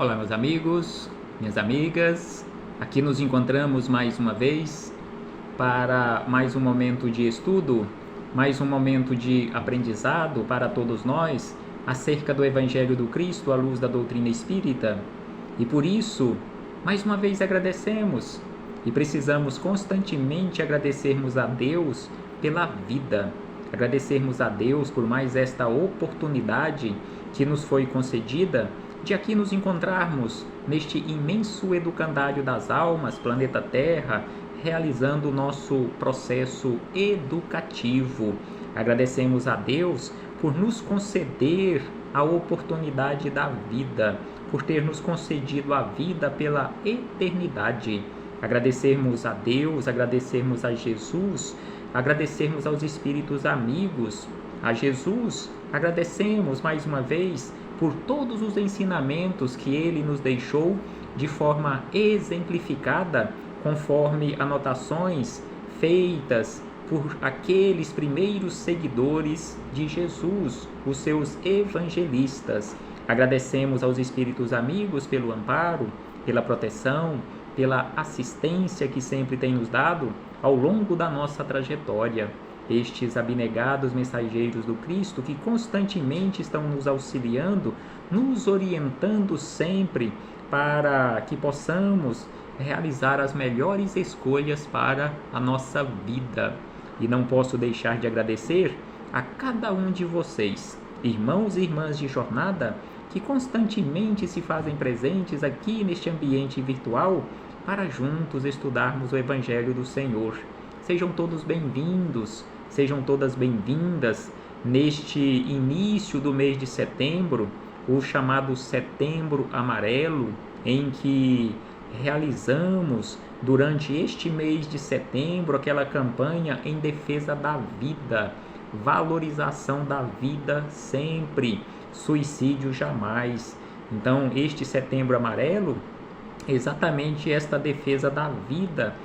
Olá, meus amigos, minhas amigas. Aqui nos encontramos mais uma vez para mais um momento de estudo, mais um momento de aprendizado para todos nós acerca do Evangelho do Cristo à luz da doutrina espírita. E por isso, mais uma vez agradecemos e precisamos constantemente agradecermos a Deus pela vida, agradecermos a Deus por mais esta oportunidade que nos foi concedida de aqui nos encontrarmos neste imenso educandário das almas, planeta Terra, realizando o nosso processo educativo. Agradecemos a Deus por nos conceder a oportunidade da vida, por ter nos concedido a vida pela eternidade. Agradecermos a Deus, agradecermos a Jesus, agradecermos aos espíritos amigos. A Jesus, agradecemos mais uma vez por todos os ensinamentos que ele nos deixou de forma exemplificada, conforme anotações feitas por aqueles primeiros seguidores de Jesus, os seus evangelistas. Agradecemos aos espíritos amigos pelo amparo, pela proteção, pela assistência que sempre tem nos dado ao longo da nossa trajetória. Estes abnegados mensageiros do Cristo que constantemente estão nos auxiliando, nos orientando sempre para que possamos realizar as melhores escolhas para a nossa vida. E não posso deixar de agradecer a cada um de vocês, irmãos e irmãs de jornada, que constantemente se fazem presentes aqui neste ambiente virtual para juntos estudarmos o Evangelho do Senhor. Sejam todos bem-vindos, sejam todas bem-vindas neste início do mês de setembro, o chamado Setembro Amarelo, em que realizamos durante este mês de setembro aquela campanha em defesa da vida, valorização da vida sempre, suicídio jamais. Então, este Setembro Amarelo, exatamente esta defesa da vida,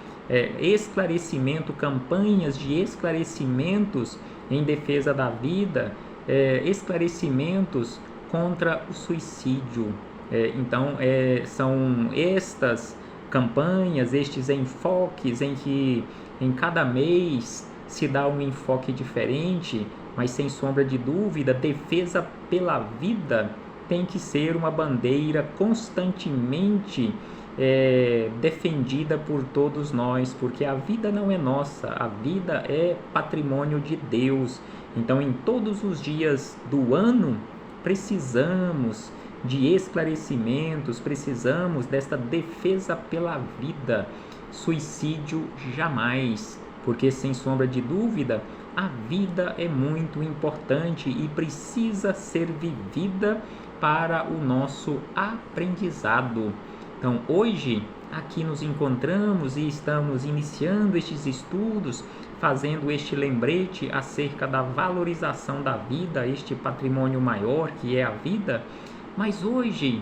esclarecimento, campanhas de esclarecimentos em defesa da vida, esclarecimentos contra o suicídio. Então, são estas campanhas, estes enfoques em que em cada mês se dá um enfoque diferente, mas sem sombra de dúvida, defesa pela vida tem que ser uma bandeira constantemente defendida por todos nós, porque a vida não é nossa, a vida é patrimônio de Deus. Então, em todos os dias do ano, precisamos de esclarecimentos, precisamos desta defesa pela vida. Suicídio jamais, porque sem sombra de dúvida, a vida é muito importante e precisa ser vivida para o nosso aprendizado. Então, hoje, aqui nos encontramos e estamos iniciando estes estudos, fazendo este lembrete acerca da valorização da vida, este patrimônio maior que é a vida. Mas hoje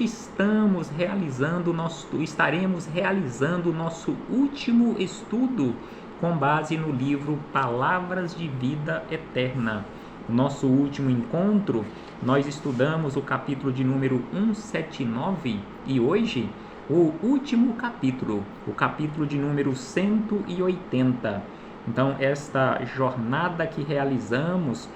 estaremos realizando o nosso último estudo com base no livro Palavras de Vida Eterna. No nosso último encontro, nós estudamos o capítulo de número 179 e hoje o último capítulo, o capítulo de número 180. Então, esta jornada que realizamos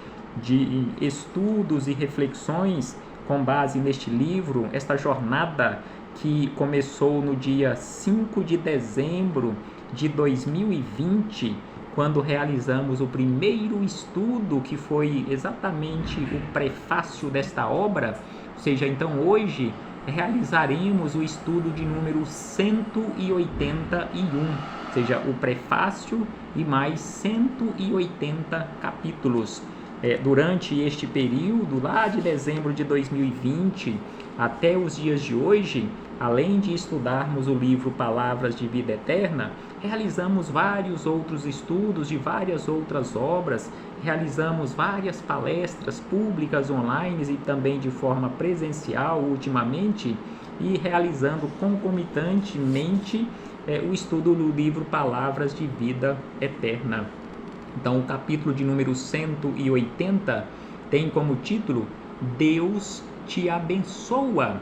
de estudos e reflexões com base neste livro, esta jornada que começou no dia 5 de dezembro de 2020, quando realizamos o primeiro estudo, que foi exatamente o prefácio desta obra. Ou seja, então hoje realizaremos o estudo de número 181, ou seja, o prefácio e mais 180 capítulos. Durante este período, lá de dezembro de 2020 até os dias de hoje, além de estudarmos o livro Palavras de Vida Eterna, realizamos vários outros estudos de várias outras obras, realizamos várias palestras públicas online e também de forma presencial ultimamente, e realizando concomitantemente o estudo do livro Palavras de Vida Eterna. Então, o capítulo de número 180 tem como título Deus te abençoa.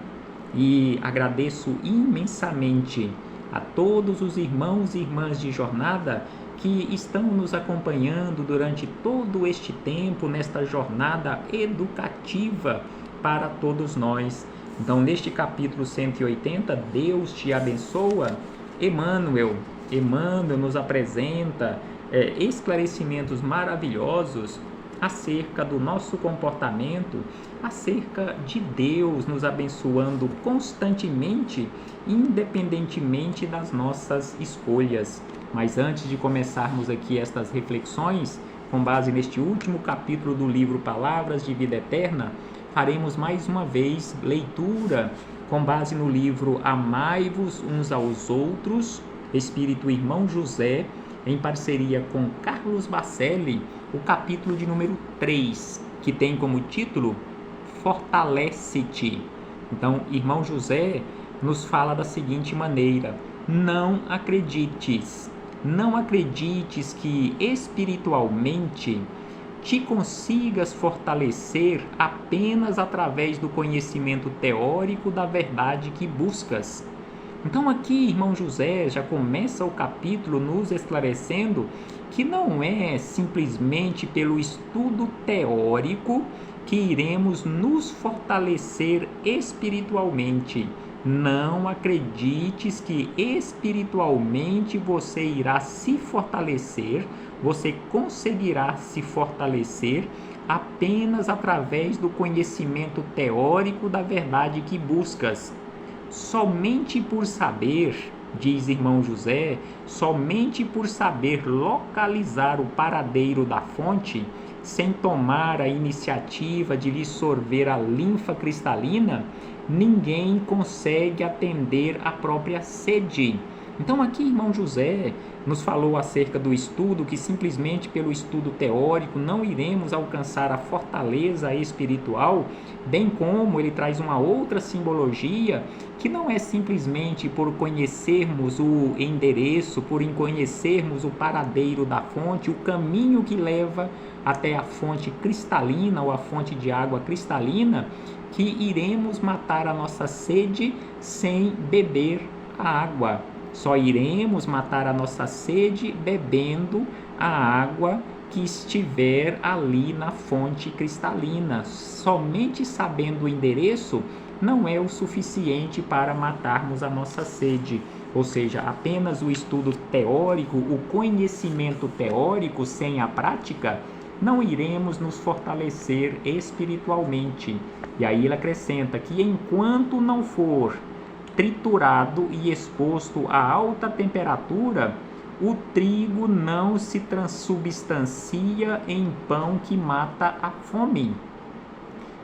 e agradeço imensamente a todos os irmãos e irmãs de jornada que estão nos acompanhando durante todo este tempo nesta jornada educativa para todos nós. Então, neste capítulo 180, Deus te abençoa, Emmanuel nos apresenta esclarecimentos maravilhosos acerca do nosso comportamento, acerca de Deus nos abençoando constantemente, independentemente das nossas escolhas. Mas antes de começarmos aqui estas reflexões, com base neste último capítulo do livro Palavras de Vida Eterna, faremos mais uma vez leitura com base no livro Amai-vos uns aos outros, Espírito Irmão José, em parceria com Carlos Bacelli, o capítulo de número 3, que tem como título Fortalece-te. Então, Irmão José nos fala da seguinte maneira: não acredites que espiritualmente te consigas fortalecer apenas através do conhecimento teórico da verdade que buscas. Então aqui, Irmão José já começa o capítulo nos esclarecendo que não é simplesmente pelo estudo teórico que iremos nos fortalecer espiritualmente. Não acredites que espiritualmente você irá se fortalecer, você conseguirá se fortalecer apenas através do conhecimento teórico da verdade que buscas. Somente por saber, diz Irmão José, somente por saber localizar o paradeiro da fonte, sem tomar a iniciativa de lhe sorver a linfa cristalina, ninguém consegue atender a própria sede. Então aqui, Irmão José nos falou acerca do estudo, que simplesmente pelo estudo teórico não iremos alcançar a fortaleza espiritual, bem como ele traz uma outra simbologia, que não é simplesmente por conhecermos o endereço, por conhecermos o paradeiro da fonte, o caminho que leva até a fonte cristalina ou a fonte de água cristalina, que iremos matar a nossa sede sem beber a água. Só iremos matar a nossa sede bebendo a água que estiver ali na fonte cristalina. Somente sabendo o endereço não é o suficiente para matarmos a nossa sede. Ou seja, apenas o estudo teórico, o conhecimento teórico sem a prática, não iremos nos fortalecer espiritualmente. E aí ele acrescenta que enquanto não for triturado e exposto a alta temperatura, o trigo não se transubstancia em pão que mata a fome.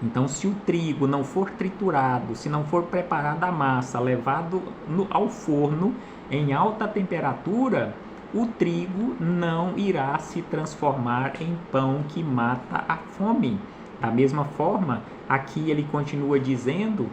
Então, se o trigo não for triturado, se não for preparada a massa, levado ao forno em alta temperatura, o trigo não irá se transformar em pão que mata a fome. Da mesma forma, aqui ele continua dizendo,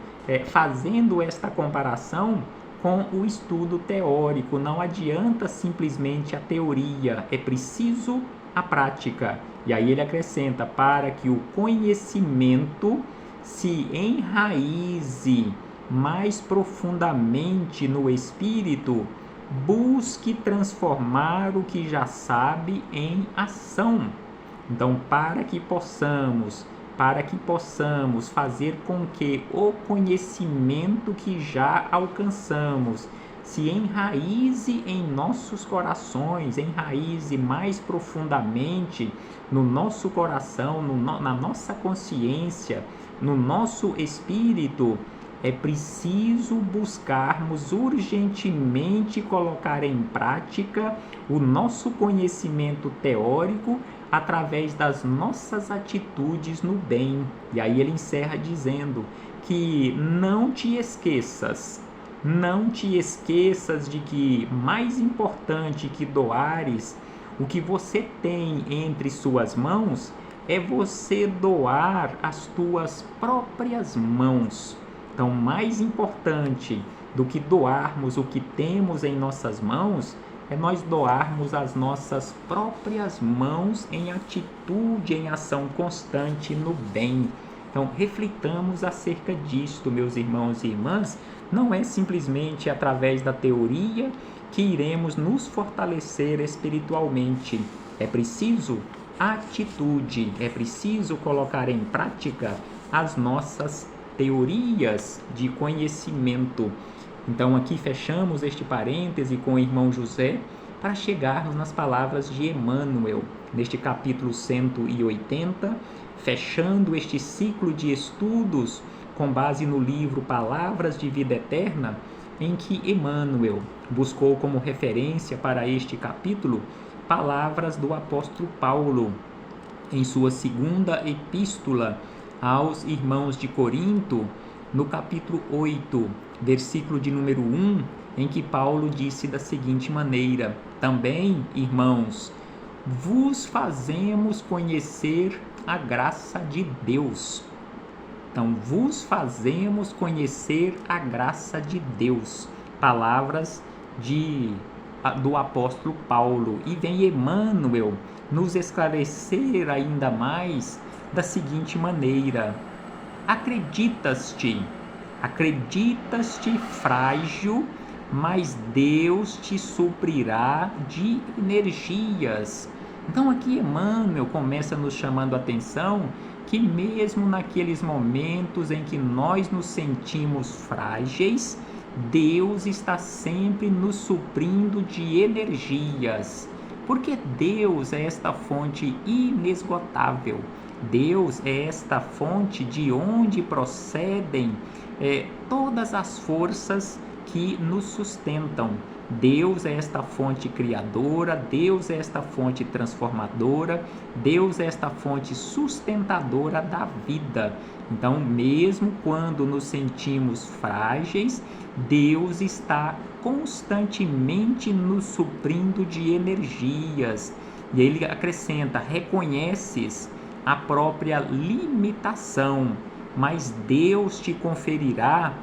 fazendo esta comparação com o estudo teórico. Não adianta simplesmente a teoria, é preciso a prática. E aí ele acrescenta, para que o conhecimento se enraize mais profundamente no espírito, busque transformar o que já sabe em ação. Então, para que possamos fazer com que o conhecimento que já alcançamos se enraize em nossos corações, enraize mais profundamente no nosso coração, na nossa consciência, no nosso espírito, é preciso buscarmos urgentemente colocar em prática o nosso conhecimento teórico através das nossas atitudes no bem. E aí ele encerra dizendo que não te esqueças de que mais importante que doares o que você tem entre suas mãos é você doar as tuas próprias mãos. Então, mais importante do que doarmos o que temos em nossas mãos é nós doarmos as nossas próprias mãos em atitude, em ação constante no bem. Então, reflitamos acerca disto, meus irmãos e irmãs. Não é simplesmente através da teoria que iremos nos fortalecer espiritualmente. É preciso atitude, é preciso colocar em prática as nossas teorias de conhecimento. Então, aqui fechamos este parêntese com o irmão José para chegarmos nas palavras de Emmanuel, neste capítulo 180, fechando este ciclo de estudos com base no livro Palavras de Vida Eterna, em que Emmanuel buscou como referência para este capítulo palavras do apóstolo Paulo, em sua segunda epístola aos irmãos de Corinto, no capítulo 8, versículo de número 1, em que Paulo disse da seguinte maneira: também, irmãos, vos fazemos conhecer a graça de Deus. Então, vos fazemos conhecer a graça de Deus. Palavras do apóstolo Paulo. E vem Emmanuel nos esclarecer ainda mais da seguinte maneira: acreditas-te frágil, mas Deus te suprirá de energias. Então aqui Emmanuel começa nos chamando a atenção que mesmo naqueles momentos em que nós nos sentimos frágeis, Deus está sempre nos suprindo de energias, porque Deus é esta fonte inesgotável. Deus é esta fonte de onde procedem todas as forças que nos sustentam. Deus é esta fonte criadora, Deus é esta fonte transformadora, Deus é esta fonte sustentadora da vida. Então, mesmo quando nos sentimos frágeis, Deus está constantemente nos suprindo de energias. E ele acrescenta: reconheces a própria limitação, mas Deus te conferirá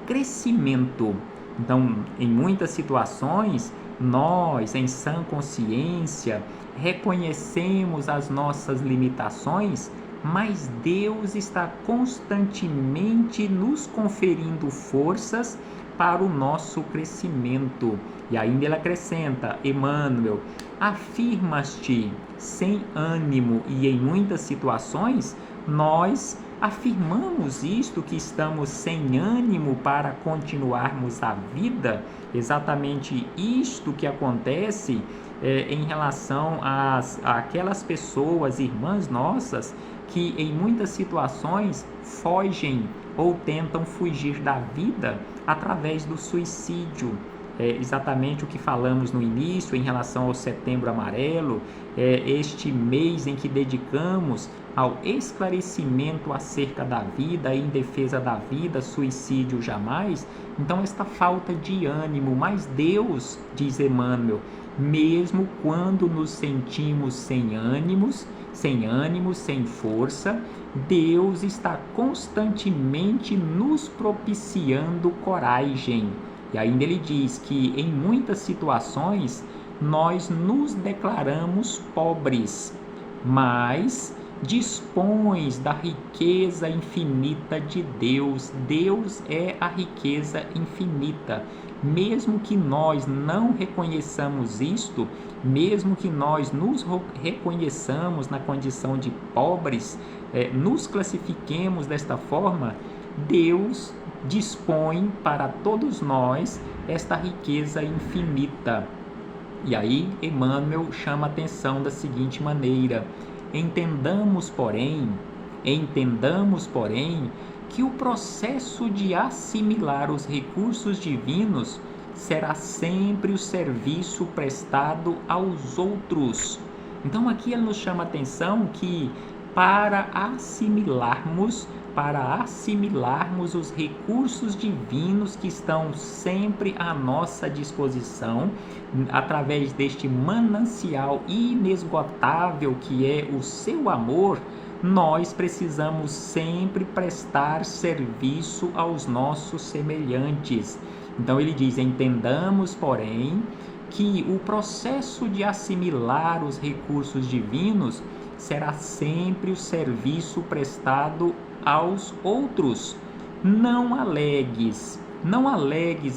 crescimento. Então, em muitas situações, nós, em sã consciência, reconhecemos as nossas limitações, mas Deus está constantemente nos conferindo forças para o nosso crescimento. E ainda ele acrescenta: Emmanuel, afirmas-te sem ânimo, e em muitas situações nós afirmamos isto, que estamos sem ânimo para continuarmos a vida. Exatamente isto que acontece em relação àquelas pessoas, irmãs nossas, que em muitas situações fogem ou tentam fugir da vida através do suicídio. É exatamente o que falamos no início em relação ao Setembro Amarelo, este mês em que dedicamos ao esclarecimento acerca da vida, em defesa da vida, suicídio jamais. Então, esta falta de ânimo, mas Deus, diz Emmanuel, mesmo quando nos sentimos sem ânimo, sem força, Deus está constantemente nos propiciando coragem. E ainda ele diz que em muitas situações nós nos declaramos pobres, mas dispões da riqueza infinita de Deus. Deus é a riqueza infinita. Mesmo que nós não reconheçamos isto, mesmo que nós nos reconheçamos na condição de pobres, nos classifiquemos desta forma, Deus dispõe para todos nós esta riqueza infinita. E aí Emmanuel chama a atenção da seguinte maneira: entendamos, porém, que o processo de assimilar os recursos divinos será sempre o serviço prestado aos outros. Então aqui ele nos chama a atenção que para assimilarmos os recursos divinos que estão sempre à nossa disposição, através deste manancial inesgotável que é o seu amor, nós precisamos sempre prestar serviço aos nossos semelhantes. Então ele diz: entendamos, porém, que o processo de assimilar os recursos divinos será sempre o serviço prestado aos outros. Não alegues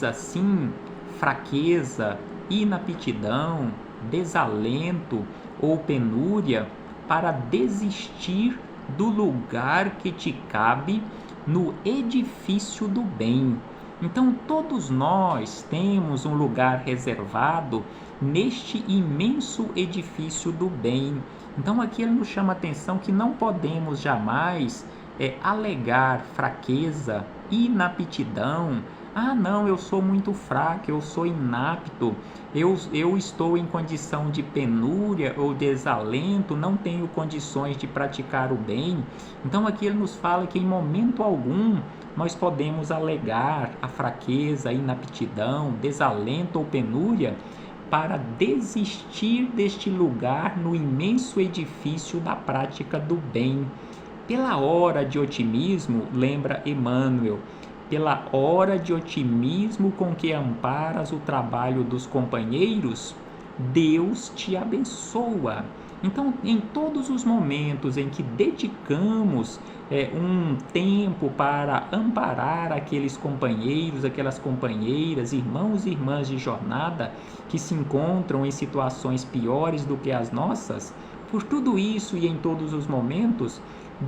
assim fraqueza, inaptidão, desalento ou penúria para desistir do lugar que te cabe no edifício do bem. Então, todos nós temos um lugar reservado neste imenso edifício do bem. Então, aqui ele nos chama a atenção que não podemos jamais alegar fraqueza, inaptidão. Ah, não, eu sou muito fraco, eu sou inapto, eu estou em condição de penúria ou desalento, não tenho condições de praticar o bem. Então aqui ele nos fala que em momento algum nós podemos alegar a fraqueza, a inaptidão, desalento ou penúria para desistir deste lugar no imenso edifício da prática do bem. Pela hora de otimismo, lembra Emmanuel, pela hora de otimismo com que amparas o trabalho dos companheiros, Deus te abençoa. Então, em todos os momentos em que dedicamos um tempo para amparar aqueles companheiros, aquelas companheiras, irmãos e irmãs de jornada que se encontram em situações piores do que as nossas, por tudo isso e em todos os momentos,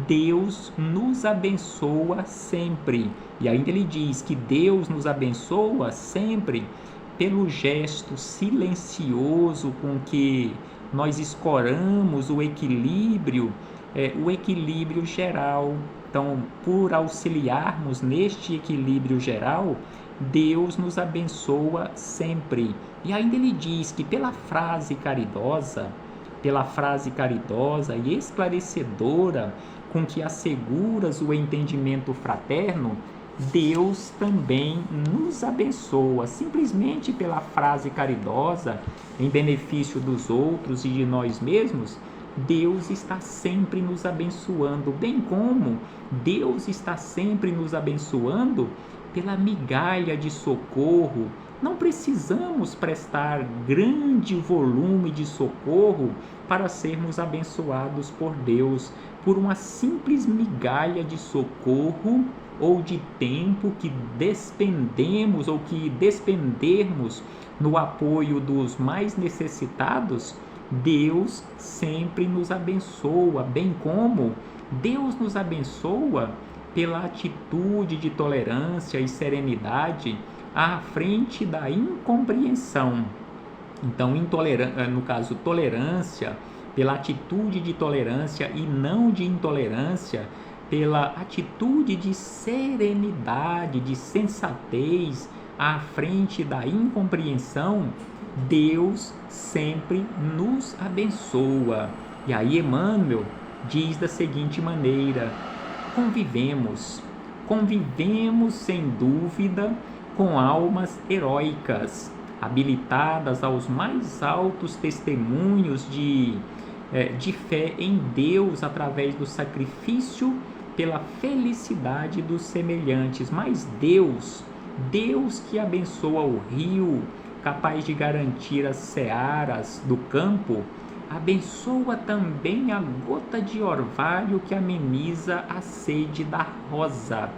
Deus nos abençoa sempre. E ainda ele diz que Deus nos abençoa sempre pelo gesto silencioso com que nós escoramos o equilíbrio geral. Então, por auxiliarmos neste equilíbrio geral, Deus nos abençoa sempre. E ainda ele diz que pela frase caridosa e esclarecedora com que asseguras o entendimento fraterno, Deus também nos abençoa, simplesmente pela frase caridosa em benefício dos outros e de nós mesmos. Deus está sempre nos abençoando, bem como Deus está sempre nos abençoando pela migalha de socorro. Não precisamos prestar grande volume de socorro para sermos abençoados por Deus, por uma simples migalha de socorro ou de tempo que despendemos ou que despendermos no apoio dos mais necessitados. Deus sempre nos abençoa, bem como Deus nos abençoa pela atitude de tolerância e serenidade à frente da incompreensão. Então, no caso, tolerância, pela atitude de tolerância e não de intolerância, pela atitude de serenidade, de sensatez à frente da incompreensão, Deus sempre nos abençoa. E aí Emmanuel diz da seguinte maneira: convivemos sem dúvida com almas heróicas, habilitadas aos mais altos testemunhos de fé em Deus através do sacrifício pela felicidade dos semelhantes. Mas Deus que abençoa o rio, capaz de garantir as searas do campo, abençoa também a gota de orvalho que ameniza a sede da rosa.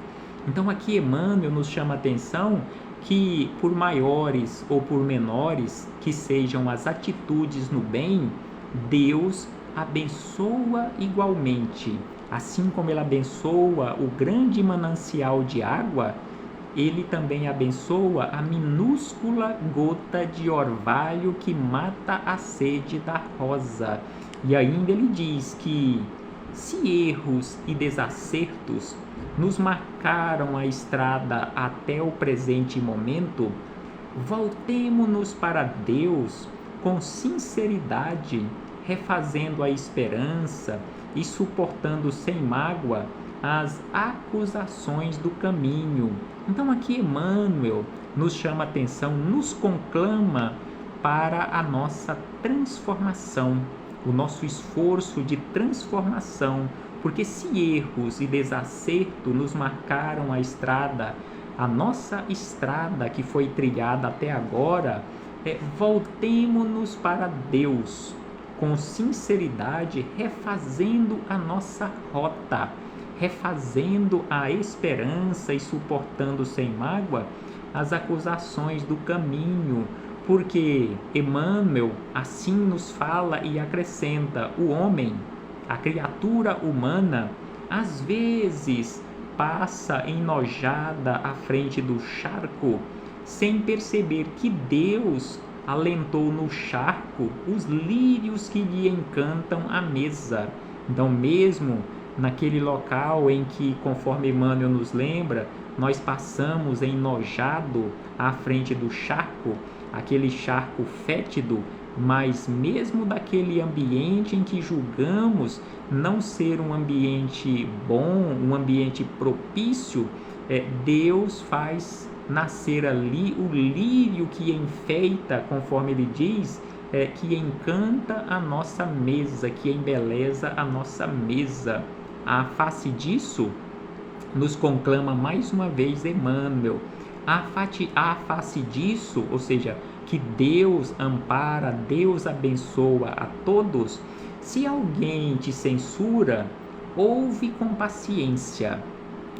Então aqui Emmanuel nos chama a atenção que, por maiores ou por menores que sejam as atitudes no bem, Deus abençoa igualmente. Assim como ele abençoa o grande manancial de água, ele também abençoa a minúscula gota de orvalho que mata a sede da rosa. E ainda ele diz que, se erros e desacertos nos marcaram a estrada até o presente momento, voltemo-nos para Deus com sinceridade, refazendo a esperança e suportando sem mágoa as acusações do caminho. Então aqui Emmanuel nos chama a atenção, nos conclama para a nossa transformação, o nosso esforço de transformação, porque se erros e desacerto nos marcaram a estrada, a nossa estrada que foi trilhada até agora, voltemo-nos para Deus com sinceridade, refazendo a nossa rota, refazendo a esperança e suportando sem mágoa as acusações do caminho, porque Emmanuel assim nos fala e acrescenta: o homem, a criatura humana, às vezes passa enojada à frente do charco, sem perceber que Deus alentou no charco os lírios que lhe encantam a mesa. Então, mesmo naquele local em que, conforme Emmanuel nos lembra, nós passamos enojado à frente do charco, aquele charco fétido, mas mesmo daquele ambiente em que julgamos não ser um ambiente bom, um ambiente propício, Deus faz nascer ali o lírio que enfeita, conforme ele diz, que encanta a nossa mesa, que embeleza a nossa mesa. À face disso, nos conclama mais uma vez Emmanuel, à face disso, ou seja, que Deus ampara, Deus abençoa a todos. Se alguém te censura, ouve com paciência.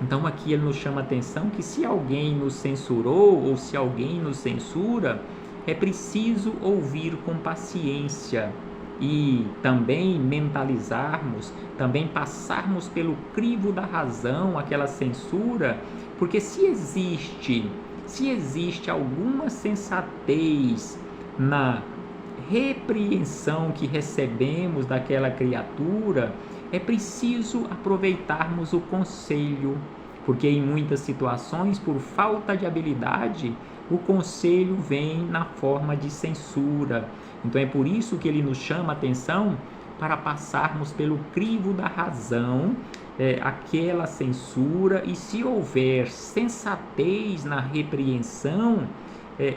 Então aqui ele nos chama a atenção que se alguém nos censurou ou se alguém nos censura, é preciso ouvir com paciência e também mentalizarmos, também passarmos pelo crivo da razão aquela censura, porque se existe alguma sensatez na repreensão que recebemos daquela criatura, é preciso aproveitarmos o conselho, porque em muitas situações, por falta de habilidade, o conselho vem na forma de censura. Então é por isso que ele nos chama a atenção para passarmos pelo crivo da razão, aquela censura, e se houver sensatez na repreensão,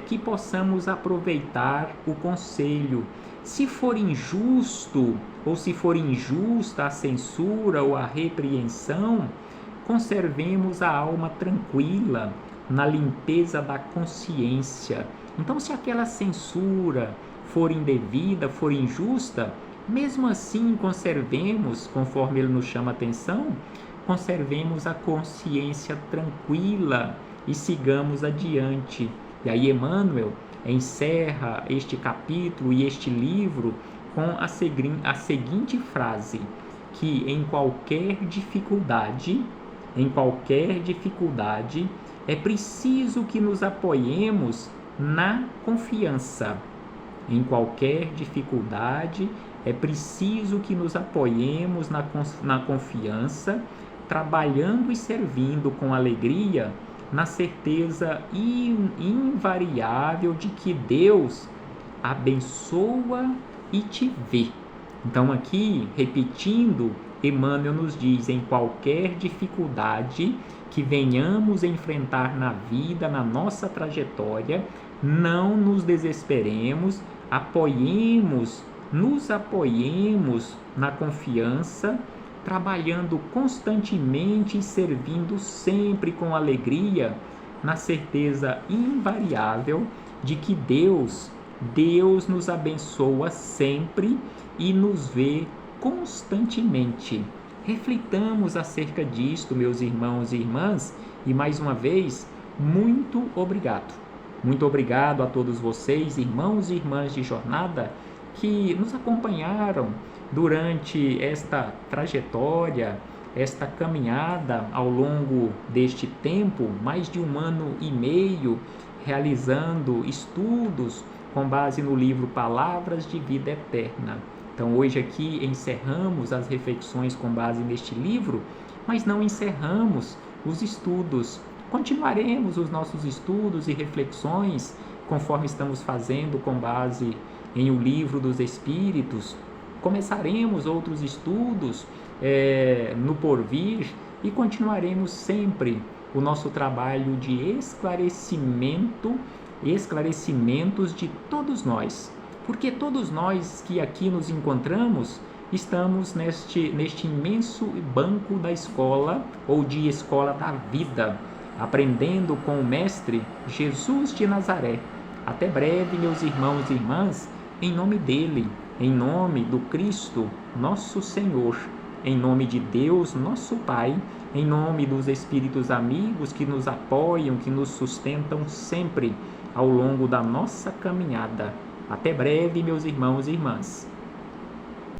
que possamos aproveitar o conselho. Se for injusto ou se for injusta a censura ou a repreensão, conservemos a alma tranquila na limpeza da consciência. Então, se aquela censura for indevida, for injusta, mesmo assim conservemos, conforme ele nos chama a atenção, conservemos a consciência tranquila e sigamos adiante. E aí Emmanuel encerra este capítulo e este livro com a seguinte frase, que em qualquer dificuldade, é preciso que nos apoiemos na confiança. Em qualquer dificuldade, é preciso que nos apoiemos na confiança, trabalhando e servindo com alegria, na certeza invariável de que Deus abençoa e te vê. Então aqui, repetindo, Emmanuel nos diz: em qualquer dificuldade que venhamos enfrentar na vida, na nossa trajetória, não nos desesperemos, nos apoiemos na confiança, trabalhando constantemente e servindo sempre com alegria, na certeza invariável de que Deus nos abençoa sempre e nos vê constantemente. Reflitamos acerca disto, meus irmãos e irmãs, e mais uma vez, muito obrigado. Muito obrigado a todos vocês, irmãos e irmãs de jornada, que nos acompanharam durante esta trajetória, esta caminhada ao longo deste tempo, mais de 1 ano e meio, realizando estudos com base no livro Palavras de Vida Eterna. Então hoje aqui encerramos as reflexões com base neste livro, mas não encerramos os estudos. Continuaremos os nossos estudos e reflexões conforme estamos fazendo com base em O Livro dos Espíritos. Começaremos outros estudos no porvir e continuaremos sempre o nosso trabalho de esclarecimentos de todos nós, porque todos nós que aqui nos encontramos estamos neste imenso banco da escola ou de escola da vida, aprendendo com o Mestre Jesus de Nazaré. Até breve, meus irmãos e irmãs, em nome dele, em nome do Cristo, nosso Senhor. em nome de Deus, nosso Pai, em nome dos espíritos amigos que nos apoiam, que nos sustentam sempre ao longo da nossa caminhada. Até breve, meus irmãos e irmãs.